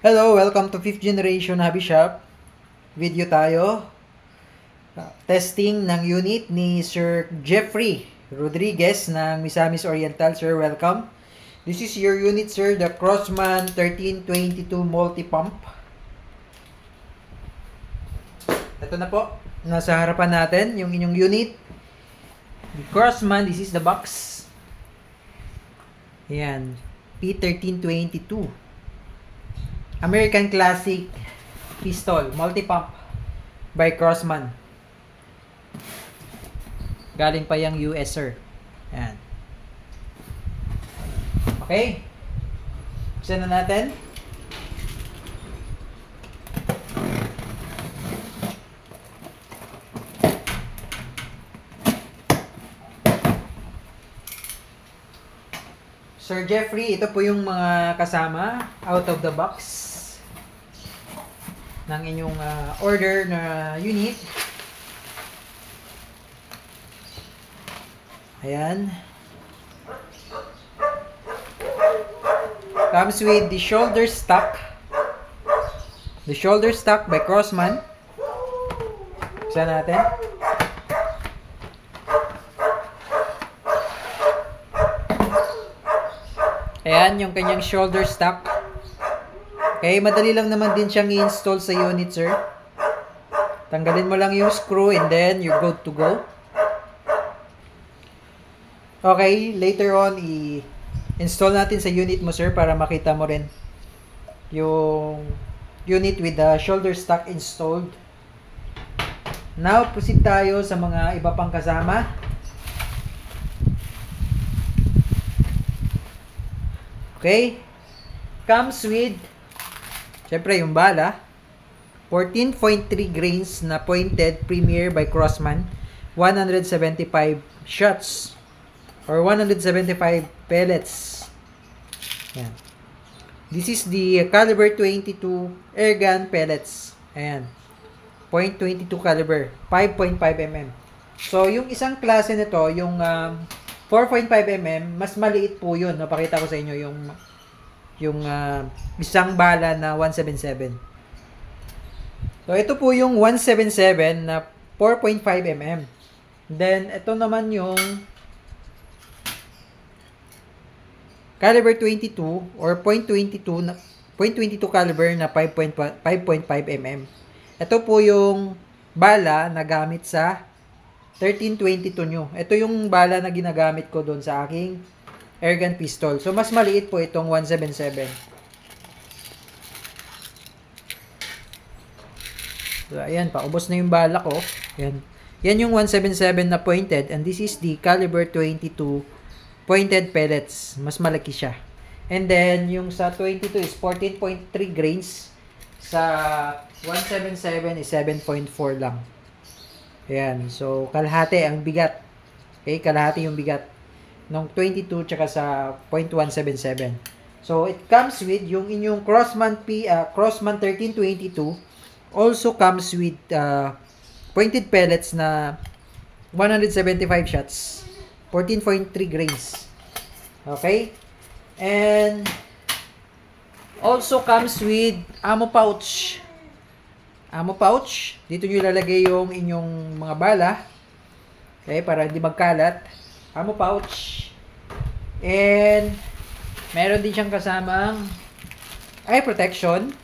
Hello, welcome to 5th Generation Hobby Shop. Video tayo. Testing ng unit ni Sir Jeffrey Rodriguez ng Misamis Oriental. Sir, welcome. This is your unit, sir, the Crossman 1322 multi-pump. Ito na po. Nasa harapan natin yung inyong unit. The Crossman, this is the box. Ayan. P1322. American Classic Pistol Multi-Pump by Crossman. Galing pa yung US, sir. Ayan. Okay. Buksan na natin. Sir Jeffrey, ito po yung mga kasama out of the box ng inyong order na unit. Ayan. Comes with the shoulder stock. The shoulder stock by Crossman. Buksan natin. Ayan, yung kanyang shoulder stock. Okay, madali lang naman din siyang i-install sa unit, sir. Tanggalin mo lang yung screw and then you're good to go. Okay, later on, i-install natin sa unit mo, sir, para makita mo rin yung unit with the shoulder stock installed. Now, proceed tayo sa mga iba pang kasama. Okay, comes with siyempre yung bala, 14.3 grains na pointed Premier by Crossman, 175 shots or 175 pellets. Ayan. This is the caliber 22 airgun pellets. Ayan. .22 caliber, 5.5 mm. So, yung isang klase nito, yung 4.5 mm, mas maliit po yun. Napakita ko sa inyo yung isang bala na 177. So, ito po yung 177 na 4.5 mm. Then, ito naman yung caliber 22 or .22 na .22 caliber na 5.5 mm. Ito po yung bala na gamit sa 1322 nyo. Ito yung bala na ginagamit ko doon sa aking airgun pistol. So, mas maliit po itong 177. So, ayan, paubos na yung bala ko. Ayan. Yan yung 177 na pointed. And this is the caliber 22 pointed pellets. Mas malaki siya. And then, yung sa 22 is 14.3 grains. Sa 177 is 7.4 lang. Ayan. So, kalahati ang bigat. Okay, kalahati yung bigat ng 22 tsaka sa .177. So, it comes with yung inyong Crossman 1322 also comes with pointed pellets na 175 shots. 14.3 grains. Okay? And also comes with ammo pouch. Ammo pouch. Dito nyo ilalagay yung inyong mga bala. Okay? Para hindi magkalat. Ammo pouch. And meron din siyang kasamang eye protection.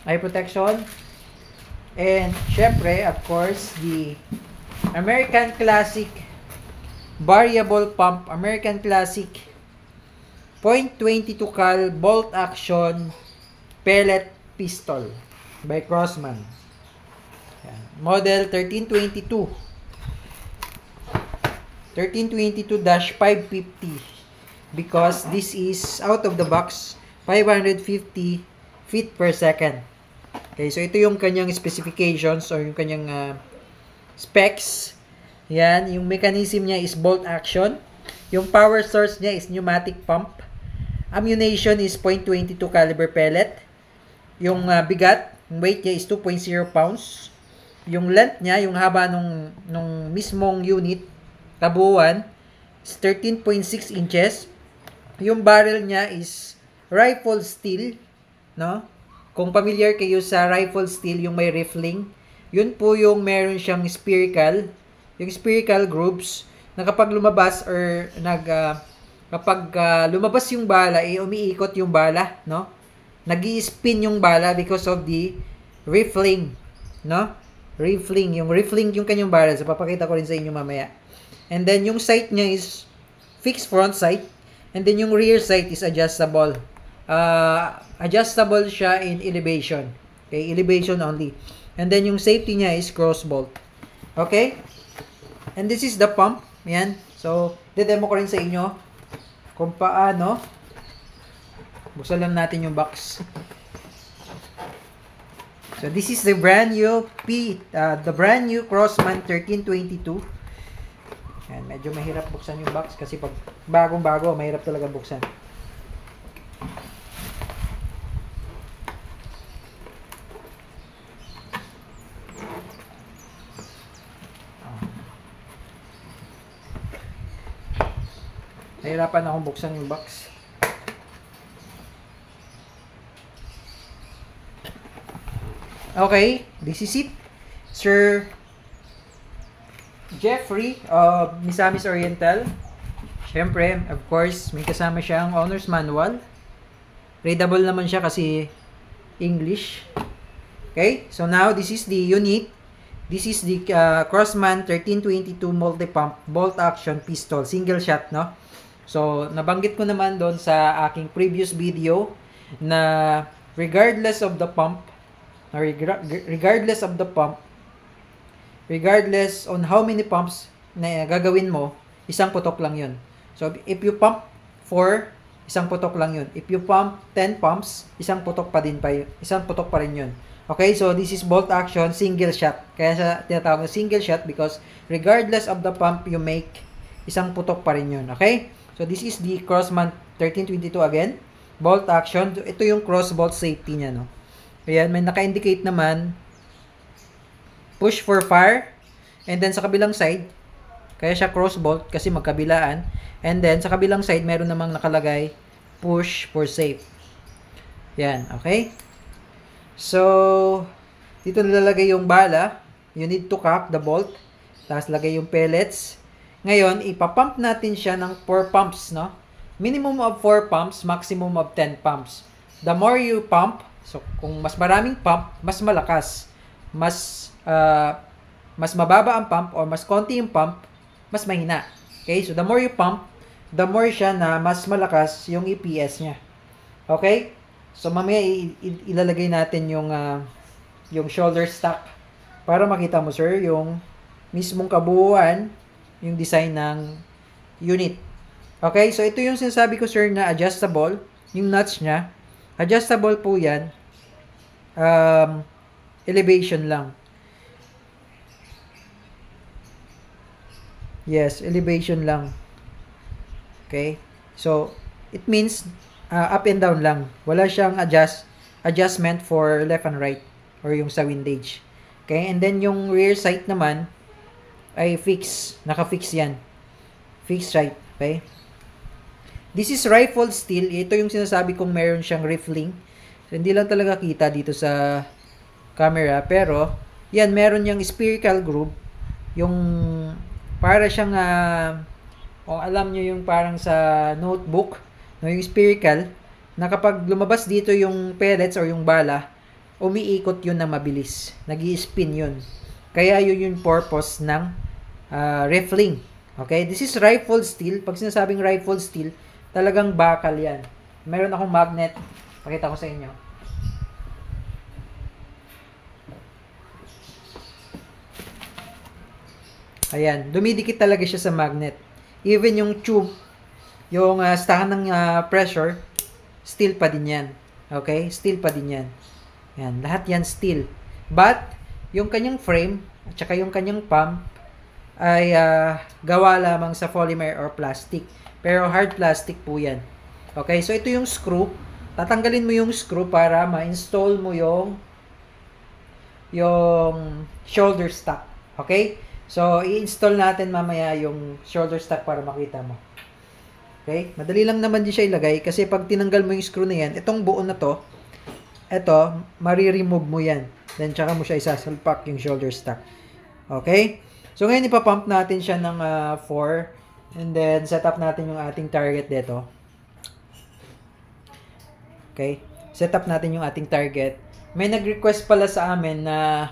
Eye protection. And syempre, of course, the American Classic Variable Pump American Classic .22 cal bolt action pellet pistol by Crossman. Yan. Model 1322. 1322-550 because this is out of the box 550 feet per second. Okay, so ito yung kanyang specifications or yung kanyang specs. Yan, yung mechanism niya is bolt action. Yung power source niya is pneumatic pump. Ammunition is .22 caliber pellet. Yung bigat, yung weight niya is 2.0 pounds. Yung length niya, yung haba nung mismong unit, kabuuan, is 13.6 inches. Yung barrel niya is rifle steel no? Kung familiar kayo sa rifle steel, yung may rifling, yun po yung meron siyang spherical, yung spherical grooves, na kapag lumabas or kapag lumabas yung bala, umiikot yung bala, no? Nag-i-spin yung bala because of the rifling, no? Rifling, yung kanyang bala. So, papakita ko rin sa inyo mamaya. And then, yung sight niya is fixed front sight. And then, yung rear sight is adjustable. Adjustable siya in elevation. Okay, elevation only. And then, yung safety niya is cross bolt. Okay? And this is the pump. Yan. So, demo ko rin sa inyo kung paano. Buksan lang natin yung box. So, this is the brand new Crossman 1322. Yan, medyo mahirap buksan yung box kasi pag bagong-bago, mahirap talaga buksan. Nahirapan akong buksan yung box. Okay, this is it. Sir Jeffrey of Misamis Oriental. Siyempre, of course, may kasama siyang owner's manual. Readable naman siya kasi English. Okay, so now this is the unit. This is the Crossman 1322 multi-pump bolt action pistol, single shot, no? So, nabanggit ko naman doon sa aking previous video na regardless of the pump, regardless on how many pumps na gagawin mo, isang putok lang yun. So, if you pump 4, isang putok lang yun. If you pump 10 pumps, isang putok pa rin yun. Okay, so this is bolt action, single shot. Kaya sa tinatawag na single shot because regardless of the pump you make, isang putok pa rin yun. Okay? So, this is the Crossman 1322 again. Bolt action. Ito yung cross bolt safety niya, no? Ayan, may naka-indicate naman push for fire. And then sa kabilang side, kaya siya cross bolt kasi magkabilaan. And then sa kabilang side, meron namang nakalagay push for safe. Yan, okay? So, dito nilalagay yung bala. You need to cap the bolt. Tapos lagay yung pellets. Ngayon, ipapump natin siya ng 4 pumps, no? Minimum of 4 pumps, maximum of 10 pumps. The more you pump, so kung mas maraming pump, mas malakas. Mas mababa ang pump or mas konti yung pump, mas mahina. Okay? So the more you pump, the more siya na mas malakas yung EPS niya. Okay? So mamaya ilalagay natin yung shoulder stock para makita mo, sir, yung mismong kabuuan, yung design ng unit. Okay? So ito yung sinasabi ko, sir, na adjustable, yung nuts niya. Adjustable po yan. Elevation lang. Yes, elevation lang. Okay? So, it means up and down lang. Wala siyang adjustment for left and right or yung sa windage. Okay? And then yung rear sight naman ay fix. Naka-fix yan. Fixed sight. Okay? This is rifle steel. Ito yung sinasabi kong meron siyang rifling. So, hindi lang talaga kita dito sa camera. Pero, yan, meron niyang spherical groove. Yung, para siyang, kung alam nyo yung parang sa notebook, no, yung spherical, na kapag lumabas dito yung pellets or yung bala, umiikot yun na mabilis. Nag-i-spin yun. Kaya yun yung purpose ng rifling. Okay? This is rifle steel. Pag sinasabing rifle steel, talagang bakal yan. Meron akong magnet. Pakita ko sa inyo. Ayan. Dumidikit talaga siya sa magnet. Even yung tube, yung stahan ng pressure, steel pa din yan. Okay? Steel pa din yan. Ayan. Lahat yan steel. But, yung kanyang frame, at saka yung kanyang pump, ay gawa lamang sa polymer or plastic. Pero hard plastic po yan. Okay? So, ito yung screw. Tatanggalin mo yung screw para ma-install mo yung shoulder stock. Okay? So, i-install natin mamaya yung shoulder stock para makita mo. Okay? Madali lang naman din siya ilagay kasi pag tinanggal mo yung screw na yan, itong buo na to, eto, mari-remove mo yan. Then, tsaka mo siya isasalpak yung shoulder stock. Okay? So, ngayon ipapump natin siya ng 4. And then, set up natin yung ating target dito. Okay? Set up natin yung ating target. May nag-request pala sa amin na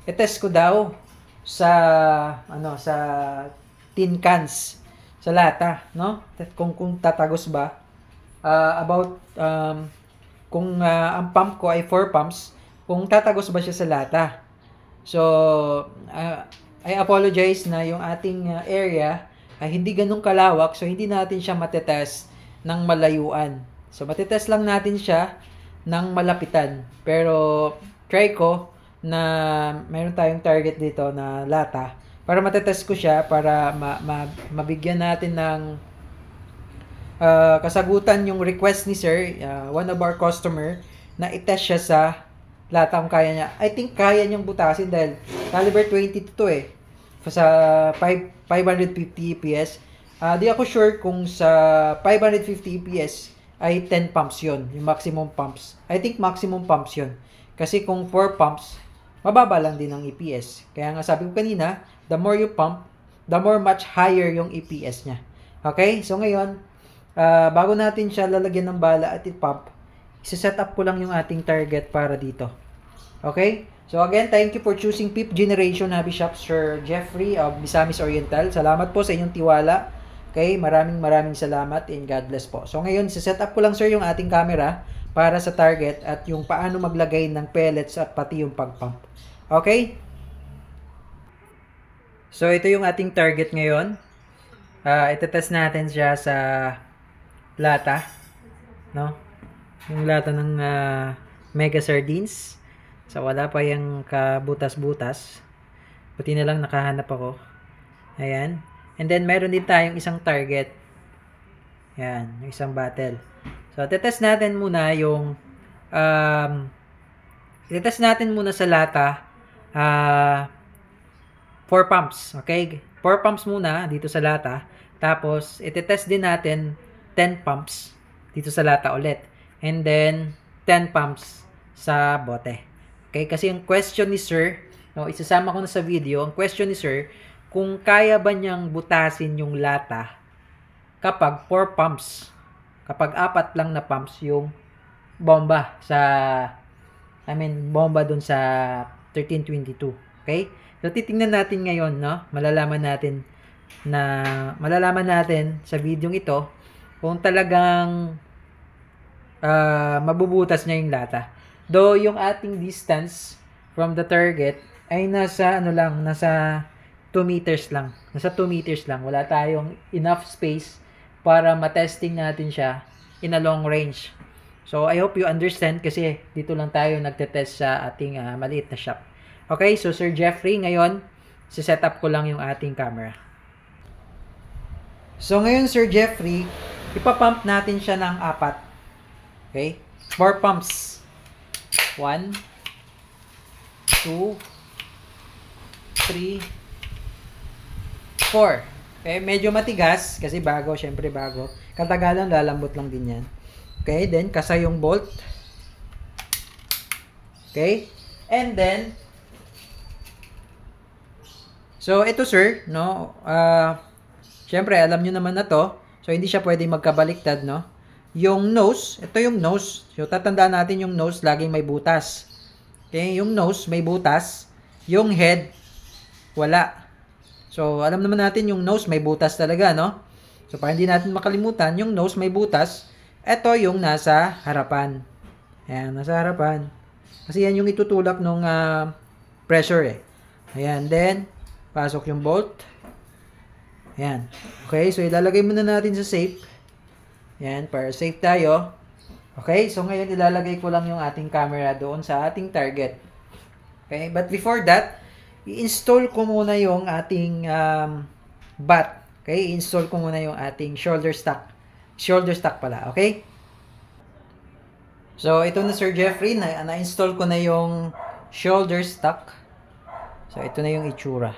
i-test ko daw sa sa tin cans, sa lata, no? Kung tatagos ba. Kung ang pump ko ay 4 pumps, kung tatagos ba siya sa lata. So, I apologize na yung ating area ay hindi ganun kalawak, so hindi natin siya matetest ng malayuan. So, matetest lang natin siya ng malapitan. Pero, try ko na mayroon tayong target dito na lata para matetest ko siya para mabigyan natin ng kasagutan yung request ni sir, one of our customer, na itest siya sa lata kung kaya niya. I think kaya niyang butasin dahil caliber 22 to eh. Sa 550 EPS. Di ako sure kung sa 550 EPS ay 10 pumps yon, yung maximum pumps. I think maximum pumps yon. Kasi kung 4 pumps, mababa lang din ang EPS. Kaya nga sabi ko kanina, the more you pump, the more much higher yung EPS niya. Okay? So ngayon, bago natin siya lalagyan ng bala at i-pump, isa-set up ko lang yung ating target para dito. Okay? So again, thank you for choosing 5th generation Hobby Shop, Sir Jeffrey of Misamis Oriental. Salamat po sa inyong tiwala. Okay? Maraming salamat and God bless po. So ngayon, isa-set up ko lang sir yung ating camera para sa target at yung paano maglagay ng pellets at pati yung pag-pump. Okay? So ito yung ating target ngayon. Itetest natin siya sa lata, no? Yung lata ng Mega Sardines. So wala pa yung kabutas-butas. Buti na lang nakahanap ako. Ayan. And then meron din tayong isang target. Ayan, isang bottle. So tetest natin muna yung itetest natin muna sa lata 4 pumps, okay? 4 pumps muna dito sa lata. Tapos, itetest din natin 10 pumps dito sa lata ulit. And then, 10 pumps sa bote. Okay? Kasi yung question ni sir, no, isasama ko na sa video, ang question ni sir, kung kaya ba niyang butasin yung lata kapag 4 pumps, kapag 4 lang na pumps yung bomba bomba dun sa 1322. Okay? So, titingnan natin ngayon, no? Malalaman natin sa video ito kung talagang mabubutas niya yung lata. Though, yung ating distance from the target ay nasa 2 meters lang. Nasa 2 meters lang. Wala tayong enough space para matesting natin siya in a long range. So, I hope you understand kasi dito lang tayo nagtetest sa ating maliit na shop. Okay, so Sir Jeffrey, ngayon, set up ko lang yung ating camera. So, ngayon Sir Jeffrey, ipapump natin siya ng 4. Okay? 4 pumps. 1, 2, 3, 4. Okay, medyo matigas kasi bago, syempre bago. Katagalan, lalambot lang din yan. Okay, then kasa yung bolt. Okay? And then so ito sir, no, syempre alam nyo naman na to. So hindi siya pwedeng magkabaliktad, no. Yung nose, ito yung nose. So tatandaan natin yung nose laging may butas. Okay, yung nose may butas, yung head wala. So alam naman natin yung nose may butas talaga, no. So para hindi natin makalimutan, yung nose may butas, ito yung nasa harapan. Ayan, nasa harapan. Kasi yan yung itutulak ng pressure eh. Ayan, then pasok yung bolt. Ayan. Okay, so ilalagay muna natin sa safe. Ayan, para safe tayo. Okay, so ngayon ilalagay ko lang yung ating camera doon sa ating target. Okay, but before that, i-install ko muna yung ating bat. Okay, i-install ko muna yung ating shoulder stock. Shoulder stock pala, okay? So, ito na Sir Jeffrey, na-install ko na yung shoulder stock. So, ito na yung itsura.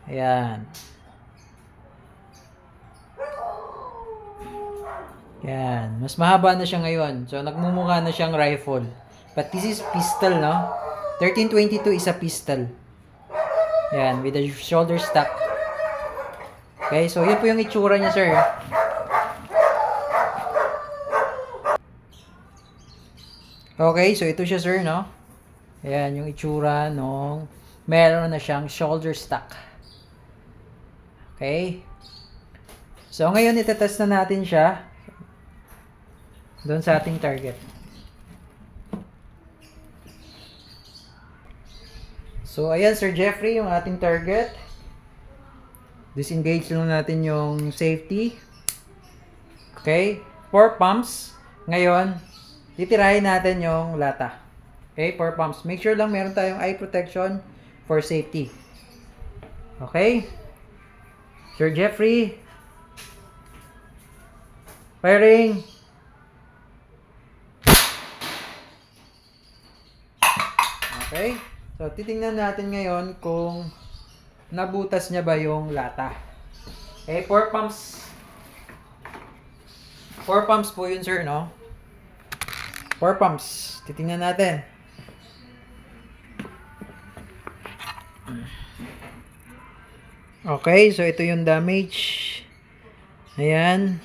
Ayan. Yan. Mas mahaba na siya ngayon. So, nagmumukha na siyang rifle. But this is pistol, no? 1322 is a pistol. Yan. With a shoulder stock. Okay. So, yan po yung itsura niya, sir. Okay. So, ito siya, sir, no? Ayan, yung itsura nung meron na siyang shoulder stock. Okay. So, ngayon, itetest na natin siya doon sa ating target. So, ayan, Sir Jeffrey, yung ating target. Disengage lang natin yung safety. Okay. 4 pumps. Ngayon, titirahin natin yung lata. Okay, 4 pumps. Make sure lang meron tayong eye protection for safety. Okay. Sir Jeffrey. Firing. Okay. So, titingnan natin ngayon kung nabutas niya ba yung lata. Okay, 4 pumps. 4 pumps po yun, sir, no? 4 pumps. Titingnan natin. Okay, so ito yung damage. Ayan.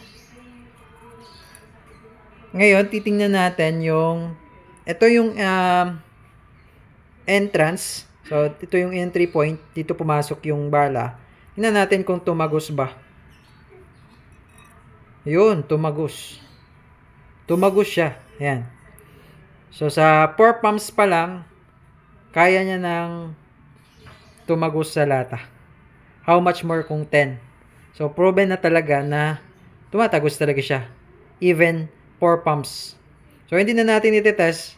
Ngayon, titingnan natin yung ito yung entrance. So, ito yung entry point. Dito pumasok yung bala. Tingnan natin kung tumagos ba. Yun, tumagos. Tumagos siya. Ayan. So, sa 4 pumps pa lang, kaya niya nang tumagos sa lata. How much more kung 10? So, proven na talaga na tumatagos talaga siya. Even 4 pumps. So, hindi na natin itetest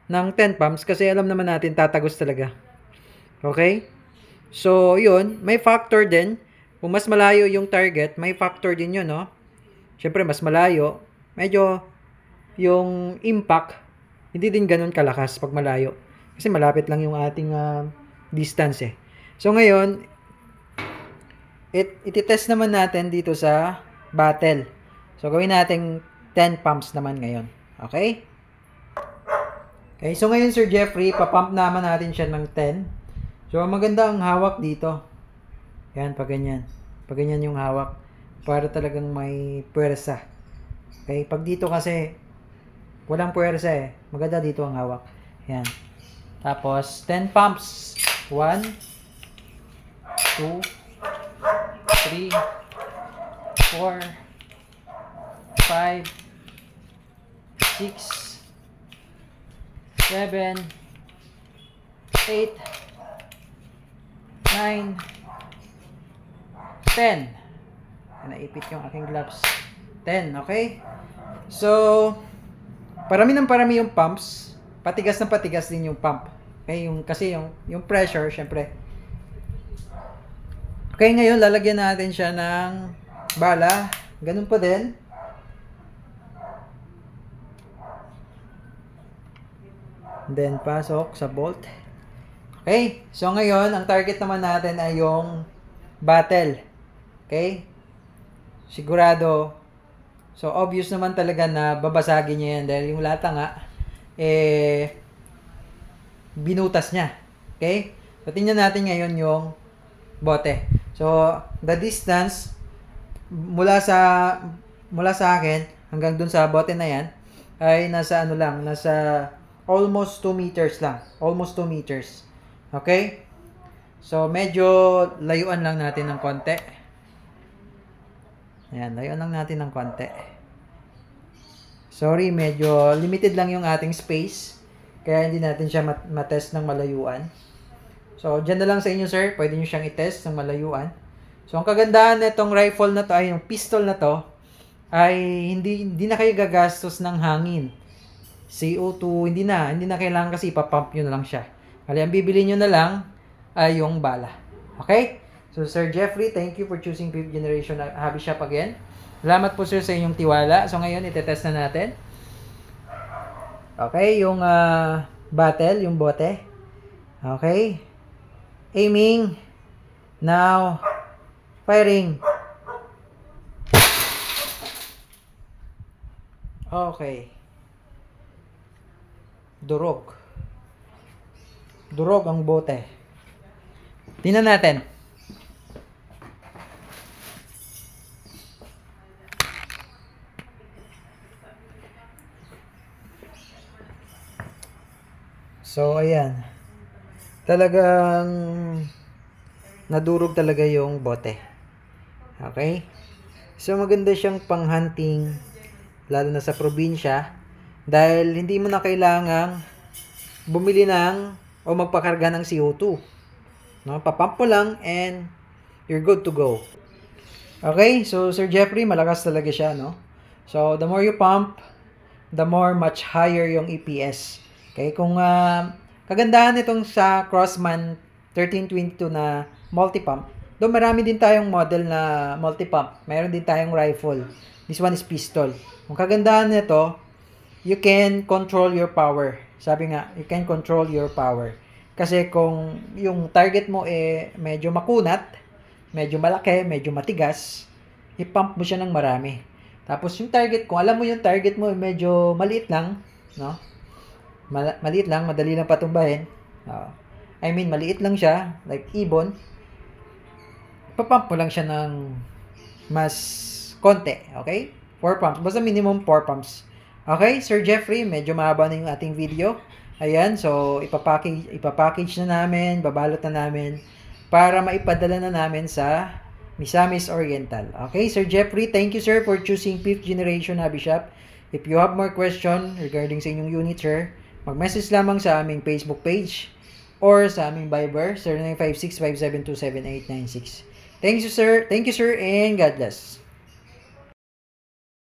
ng 10 pumps kasi alam naman natin tatagos talaga. Okay? So, yun. May factor din. Kung mas malayo yung target, may factor din yun, no? Siyempre, mas malayo. Medyo yung impact, hindi din ganun kalakas pag malayo. Kasi malapit lang yung ating distance eh. So, ngayon, ititest naman natin dito sa battle. So, gawin natin 10 pumps naman ngayon. Okay? Okay, so ngayon, Sir Jeffrey, papump naman natin siya ng 10. So, maganda ang hawak dito. Yan, pag ganyan. Pag ganyan yung hawak. Para talagang may puwersa. Okay, pag dito kasi, walang puwersa eh. Maganda dito ang hawak. Yan. Tapos, 10 pumps. 1, 2, 3, 4, 5, 6, 7, 8, 9, 10. Naipit yung aking gloves. 10, okay? So, parami ng parami yung pumps. Patigas na patigas din yung pump. Okay, kasi yung pressure, syempre. Okay, ngayon lalagyan natin siya ng bala. Ganun pa din. Then, pasok sa bolt. Okay, so ngayon, ang target naman natin ay yung battle. Okay? Sigurado. So, obvious naman talaga na babasagin niya yan dahil yung lata nga, binutas niya. Okay? So, tingnan natin ngayon yung bote. So, the distance mula sa akin hanggang dun sa bote na yan ay nasa ano lang, nasa almost 2 meters lang. Almost 2 meters. Okay? So, medyo layuan lang natin ng konti. Ayan, layuan lang natin ng konti. Sorry, medyo limited lang yung ating space. Kaya hindi natin siya matest ng malayuan. So, dyan na lang sa inyo, sir. Pwede nyo siyang itest ng malayuan. So, ang kagandahan na itong rifle na to, ay yung pistol na to, ay hindi na kayo gagastos ng hangin. CO2, hindi na kailangan kasi ipapump nyo na lang siya. Kali, ang bibili nyo na lang ay yung bala. Okay? So, Sir Jeffrey, thank you for choosing 5th generation hobby shop again. Salamat po, sir, sa inyong tiwala. So, ngayon, itetest na natin. Okay, yung battle, yung bote. Okay. Aiming. Now, firing. Okay. Durog. Durog ang bote. Tingnan natin. So, ayan. Talagang nadurog talaga yung bote. Okay? So, maganda siyang pang-hunting, lalo na sa probinsya, dahil hindi mo na kailangang bumili ng o magpakarga ng CO2. No? Papump mo lang and you're good to go. Okay? So, Sir Jeffrey, malakas talaga siya, no? So, the more you pump, the more much higher yung EPS. Okay, kung kagandahan nitong sa Crossman 1322 na multi-pump, doon marami din tayong model na multi-pump. Meron din tayong rifle. This one is pistol. Kung kagandahan nito, you can control your power. Sabi nga, you can control your power. Kasi kung yung target mo medyo makunat, medyo malaki, medyo matigas, i-pump mo siya ng marami. Tapos yung target, kung alam mo yung target mo medyo maliit lang, no? Maliit lang, madali lang patumbahin. I mean, maliit lang siya, like ibon. Papump mo lang siya ng mas konti, okay? 4 pumps, basta minimum 4 pumps. Okay, Sir Jeffrey, medyo mahaba na yung ating video. Ayan, so ipapackage na namin, babalot na namin para maipadala na namin sa Misamis Oriental. Okay, Sir Jeffrey, thank you sir for choosing 5th generation Hobby Shop. If you have more question regarding sa inyong unit, sir, mag-message lamang sa aming Facebook page or sa aming Viber 0956-572-7896. Thank you sir, and God bless.